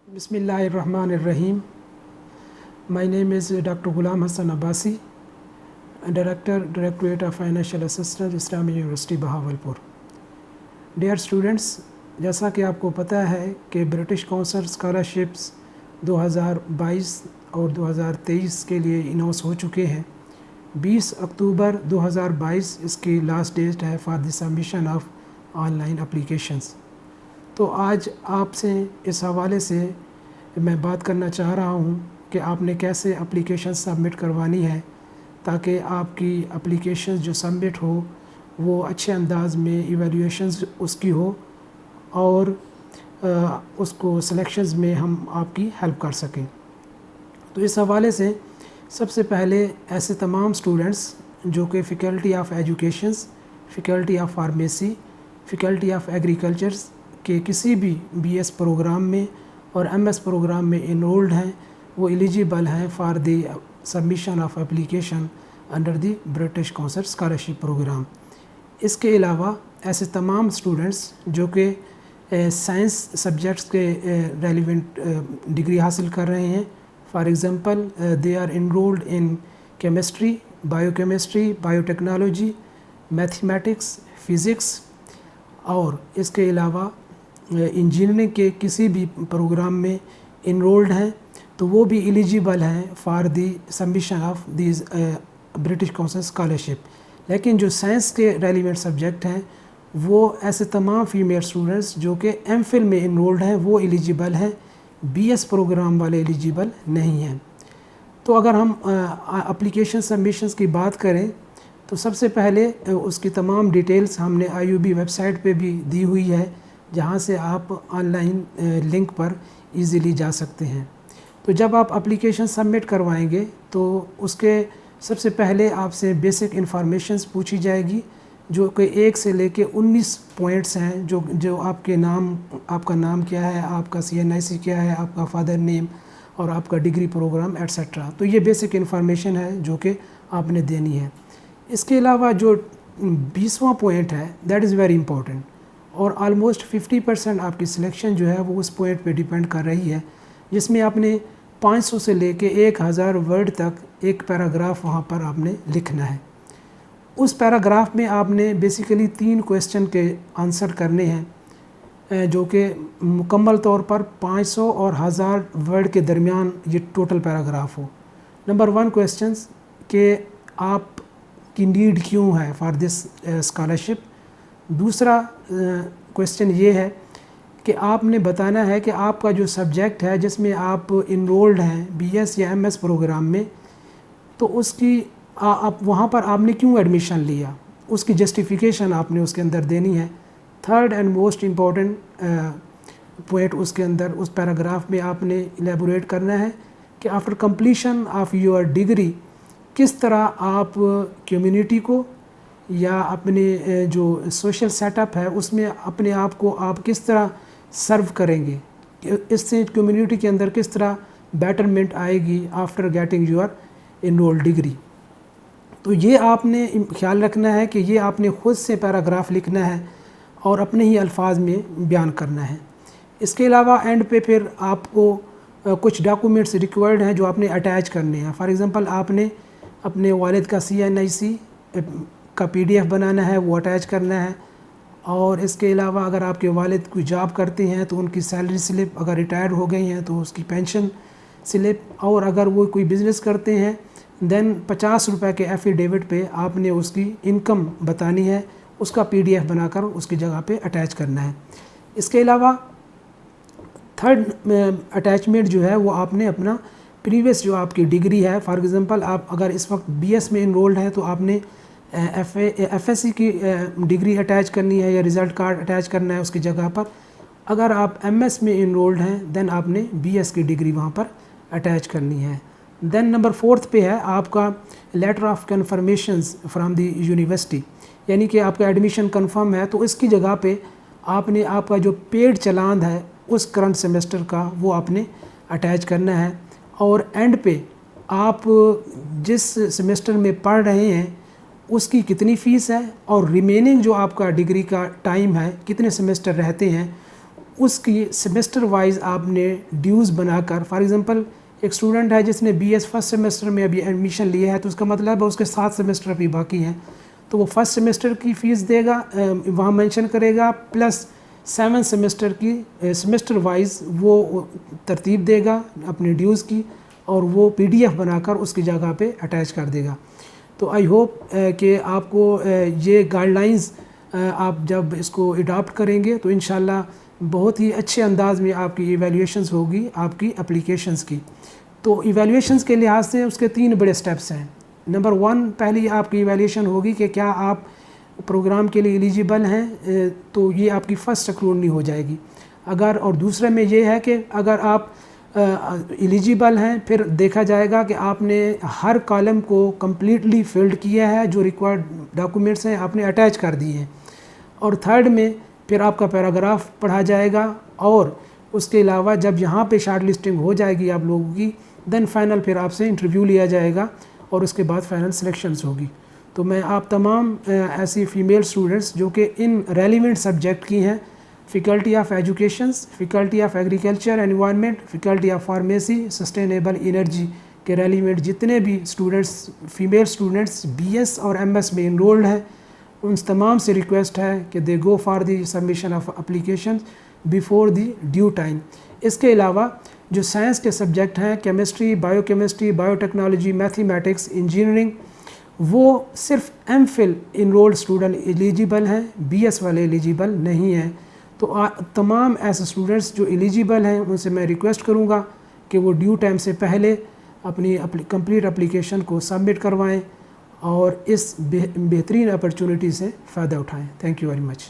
Bismillahirrahmanirrahim. My name is Dr. Ghulam Hassan Abbasi, Directorate of Financial Assistance, Islamic University Bahawalpur. Dear students, जैसा कि आपको पता है कि ब्रिटिश काउंसिल स्कॉलरशिप्स 2022 और 2023 के लिए अनाउंस हो चुके हैं। 20 अक्टूबर 2022 इसकी लास्ट डेट है for the submission of online applications. तो आज आपसे इस हवाले से मैं बात करना चाह रहा हूँ कि आपने कैसे एप्लीकेशन सबमिट करवानी है ताकि आपकी एप्लीकेशन जो सबमिट हो वो अच्छे अंदाज में इवैल्यूएशंस उसकी हो और उसको सिलेक्शंस में हम आपकी हेल्प कर सकें। तो इस हवाले से सबसे पहले ऐसे तमाम स्टूडेंट्स जो कि faculty of educations, faculty of pharmacy, faculty of agricultures के किसी भी बीएस प्रोग्राम में और एमएस प्रोग्राम में इनरोल्ड हैं, वो एलिजिबल हैं for the submission of application under the British Council scholarship programme. इसके अलावा ऐसे तमाम स्टूडेंट्स जो कि साइंस सब्जेक्ट्स के रेलिवेंट डिग्री हासिल कर रहे हैं, for example they are enrolled in chemistry, biochemistry, biotechnology, mathematics, physics और इसके अलावा इंजीनियरिंग के किसी भी प्रोग्राम में इनरोल्ड हैं, तो वो भी एलिजिबल हैं for the submission of this British Council scholarship. लेकिन जो साइंस के रेलिवेंट सब्जेक्ट हैं वो ऐसे तमाम फ़ीमेल स्टूडेंट्स जो कि एमफिल में इनरोल्ड हैं वो एलिजिबल हैं, बीएस प्रोग्राम वाले एलिजिबल नहीं हैं। तो अगर हम एप्लीकेशन सबमिशंस की बात करें तो सबसे पहले उसकी तमाम डिटेल्स हमने आईयूबी वेबसाइट पे भी दी हुई है, जहाँ से आप ऑनलाइन लिंक पर इजीली जा सकते हैं। तो जब आप एप्लीकेशन सबमिट करवाएंगे तो उसके सबसे पहले आपसे बेसिक इन्फॉर्मेशंस पूछी जाएगी जो कि 1 से लेके 19 पॉइंट्स हैं, जो आपके नाम, आपका नाम क्या है, आपका CNIC क्या है, आपका फादर नेम और आपका डिग्री प्रोग्राम एट्सेट्रा। तो ये बेसिक इन्फॉर्मेशन है जो कि आपने देनी है। इसके अलावा जो 20वां पॉइंट है दैट इज़ वेरी इंपॉर्टेंट और ऑलमोस्ट 50% आपकी सिलेक्शन जो है वो उस पॉइंट पे डिपेंड कर रही है, जिसमें आपने 500 से लेके 1000 वर्ड तक एक पैराग्राफ वहाँ पर आपने लिखना है। उस पैराग्राफ में आपने बेसिकली 3 क्वेश्चन के आंसर करने हैं जो कि मुकम्मल तौर पर 500 और 1000 वर्ड के दरमियान ये टोटल पैराग्राफ हो। नंबर 1 क्वेश्चन कि आप की नीड क्यों है फॉर दिस स्कॉलरशिप। दूसरा क्वेश्चन ये है कि आपने बताना है कि आपका जो सब्जेक्ट है जिसमें आप इनरोल्ड हैं बीएस या एमएस प्रोग्राम में, तो उसकी आप वहाँ पर आपने क्यों एडमिशन लिया, उसकी जस्टिफिकेशन आपने उसके अंदर देनी है। Third and most important point उसके अंदर उस पैराग्राफ में आपने इलेबोरेट करना है कि after completion of your degree किस तरह आप कम्युनिटी को या अपने जो सोशल सेटअप है उसमें अपने आप को आप किस तरह सर्व करेंगे, इससे कम्युनिटी के अंदर किस तरह बेटरमेंट आएगी after getting your enrolled degree. तो ये आपने ख्याल रखना है कि ये आपने ख़ुद से पैराग्राफ लिखना है और अपने ही अल्फाज में बयान करना है। इसके अलावा एंड पे फिर आपको कुछ डॉक्यूमेंट्स रिक्वायर्ड हैं जो आपने अटैच करने हैं। फॉर एग्ज़ाम्पल आपने अपने वालिद का CNIC का PDF बनाना है, वो अटैच करना है। और इसके अलावा अगर आपके वालिद कोई जॉब करते हैं तो उनकी सैलरी स्लिप, अगर रिटायर हो गई हैं तो उसकी पेंशन स्लिप, और अगर वो कोई बिज़नेस करते हैं देन 50 रुपये के एफिडेविट पे आपने उसकी इनकम बतानी है, उसका PDF बनाकर उसकी जगह पे अटैच करना है। इसके अलावा थर्ड अटैचमेंट जो है वो आपने अपना प्रीवियस जो आपकी डिग्री है, फॉर एग्ज़ाम्पल आप अगर इस वक्त BS में इनरोल्ड हैं तो आपने FSC की डिग्री अटैच करनी है या रिज़ल्ट कार्ड अटैच करना है उसकी जगह पर। अगर आप MS में इनरोल्ड हैं देन आपने BS की डिग्री वहाँ पर अटैच करनी है। देन नंबर 4 पे है आपका letter of confirmations from the university, यानी कि आपका एडमिशन कंफर्म है तो इसकी जगह पे आपने आपका जो पेड चलान है उस करंट सेमेस्टर का वो आपने अटैच करना है। और एंड पे आप जिस सेमेस्टर में पढ़ रहे हैं उसकी कितनी फ़ीस है और रिमेनिंग जो आपका डिग्री का टाइम है, कितने सेमेस्टर रहते हैं, اس کی سیمسٹر وائز آپ نے ڈیوز بنا کر، فار ایگزامپل ایک اسٹوڈنٹ ہے جس نے بی ایس فرسٹ سیمسٹر میں ابھی ایڈمیشن لیا ہے، تو اس کا مطلب ہے اس کے 7 سیمسٹر ابھی باقی ہیں، تو وہ فرسٹ سیمسٹر کی فیس دے گا، وہاں مینشن کرے گا، پلس 7 سیمسٹر کی سیمسٹر وائز وہ ترتیب دے گا اپنے ڈیوز کی، اور وہ پی ڈی ایف بنا کر اس کی جگہ پہ اٹیچ کر دے گا۔ تو آئی ہوپ کہ آپ کو یہ گائیڈ لائنز آپ جب اس کو اڈاپٹ کریں گے تو انشاءاللہ بہت ہی اچھے انداز میں آپ کی ایویلیویشنز ہوگی آپ کی اپلیکیشنز کی۔ تو ایویلیویشنز کے لحاظ سے اس کے 3 بڑے سٹیپس ہیں۔ نمبر 1، پہلی آپ کی ایویلیویشن ہوگی کہ کیا آپ پروگرام کے لیے ایلیجیبل ہیں، تو یہ آپ کی فرسٹ اسکروٹنی ہو جائے گی۔ اور دوسرے میں یہ ہے کہ اگر آپ ایلیجیبل ہیں، پھر دیکھا جائے گا کہ آپ نے ہر کالم کو کمپلیٹلی فلڈ کیا ہے، جو ریکوائرڈ ڈاکومنٹس ہیں آپ نے اٹیچ کر دیے ہیں۔ اور تھرڈ میں پھر آپ کا پیراگراف پڑھا جائے گا، اور اس کے علاوہ جب یہاں پہ شارٹ لسٹنگ ہو جائے گی آپ لوگوں کی، دین فائنل پھر آپ سے انٹرویو لیا جائے گا، اور اس کے بعد فائنل سلیکشنز ہوگی۔ تو میں آپ تمام ایسی فیمیل اسٹوڈنٹس جو کہ ان ریلیونٹ سبجیکٹ کی ہیں، faculty of educations, faculty of agriculture environment, faculty of pharmacy, sustainable energy کے ریلیونٹ جتنے بھی اسٹوڈنٹس فیمیل اسٹوڈنٹس بی ایس اور ایم ایس میں انرولڈ ہیں، ان تمام سے ریکویسٹ ہے کہ they go for the submission of application before the due time. اس کے علاوہ جو سائنس کے سبجیکٹ ہیں، chemistry, biochemistry, biotechnology, mathematics, engineering, وہ صرف M Phil enrolled student eligible ہیں، بی ایس والے ایلیجیبل نہیں ہیں۔ تو تمام ایسے اسٹوڈنٹس جو ایلیجیبل ہیں ان سے میں ریکویسٹ کروں گا کہ وہ ڈیو ٹائم سے پہلے اپنی کمپلیٹ اپلیکیشن کو سبمٹ کروائیں، اور اس بہترین اپرچونٹی سے فائدہ اٹھائیں۔ Thank you very much.